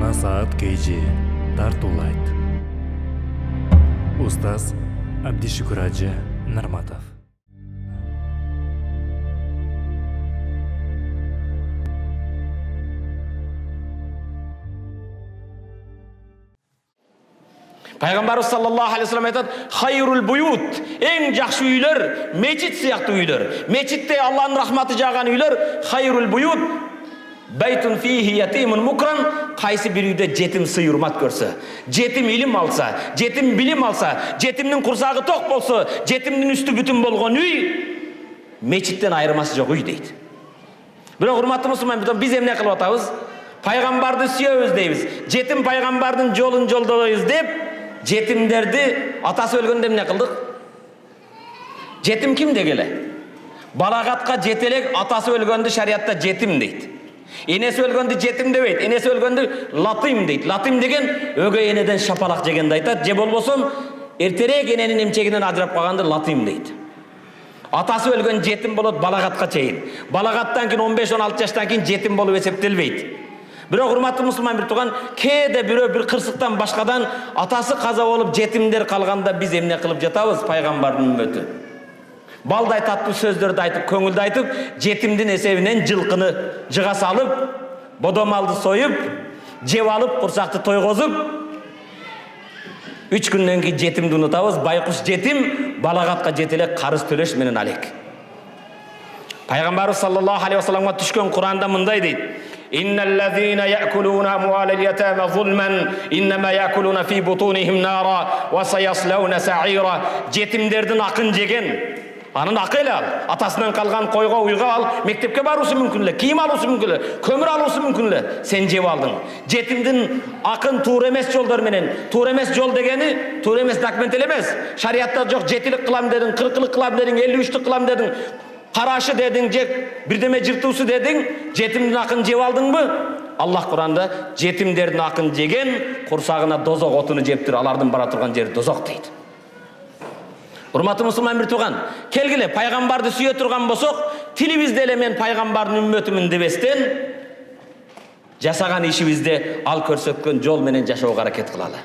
Жана саат KG тартуулайт. Устаз Абдишукур Ажы Нарматов. Пайгамбарыбыз саллаллаху алейхи вассалам айтат: "Хайрул буют", эң жакшы үйлөр мечит сыяктуу үйлөр. Мечитте Аллахтын рахматы жааган үйлөр хайрул буют. Байтун фихи ятимун мукрам, кайсы бир үйдө жетим сый урмат көрсө, жетим илим алса, жетим билим алса, жетимдин курсагы ток болсо, жетимдин үстү бүтүн болгон үй мечиттен айырмасы жок үй дейт. Бирок урматтуу мусулман, биз эмне кылып атабыз? Пайгамбарды сүйөбүз дейбиз. Жетим пайгамбардын жолун жолдобойбуз деп, жетимдерди атасы өлгөндө эмне кылдык? Жетим ким дегеле? Балагатка жете элек атасы өлгөндө шариатта жетим дейт. Энеси өлгөндө жетим дебейт, энеси өлгөндө латим дейт. Латим деген өгөй энеден шапалак жегенди айтат, же болбосо эртерээк эненин эмчегинен ажырап калганды латим дейт. Атасы өлгөн жетим болот балагатка чейин. Балагаттан кийин 15-16 жаштан кийин жетим болуп эсептелбейт. Бирок урматтуу мусулман бир тууган, кээде бирөө бир кырсыктан башкадан атасы каза болуп жетимдер калганда биз эмне кылып жатабыз? Пайгамбардын үммөтү. Балдай таттуу сөздөрдү айтып, көңүлдү айтып, жетимдин эсебинен жылкыны жыга салып, бодомалды союп, жеп алып, курсакты тойгозуп, 3 күндөн кийин жетимди унутабыз. Байкуш жетим балагатка жете элек карыз төлөш менен алек. Пайгамбарыбыз саллаллаху алейхи вассаламга түшкөн Куранда мындай дейт: "Инналлазина я'кулуна амвалал ятама зулман, иннама я'кулуна фи бутунихим нара ва саяслауна сa'ира." Жетимдердин акын жеген, анын акы эле ал. Атасынан калган койго, уйга ал, мектепке баруусу мүмкүн эле, кийим алуусу мүмкүн эле, көмүр алуусу мүмкүн эле. Сен жеп алдың. Жетимдин акын туура эмес жолдор менен, туура эмес жол дегени, туура эмес документ эле эмес. Шариатта жок, 7лик кылам дедиң, 40лык кылам дедиң, 53лүк кылам дедиң, карашы дедиң, же бирдеме жыртуусу дедиң, жетимдин акын жеп алдыңбы? Аллах Куранда жетимдердин акын жеген курсагына дозок отуну жептир, алардын бара турган жери дозок дейт. Урматтуу мусулман бир тууган, келгиле пайгамбарды сүйө турган болсок, тилибизде эле мен пайгамбардын үммөтүмүн дебестен, жасаган ишибизде ал көрсөткөн жол менен жашоого аракет кылалы.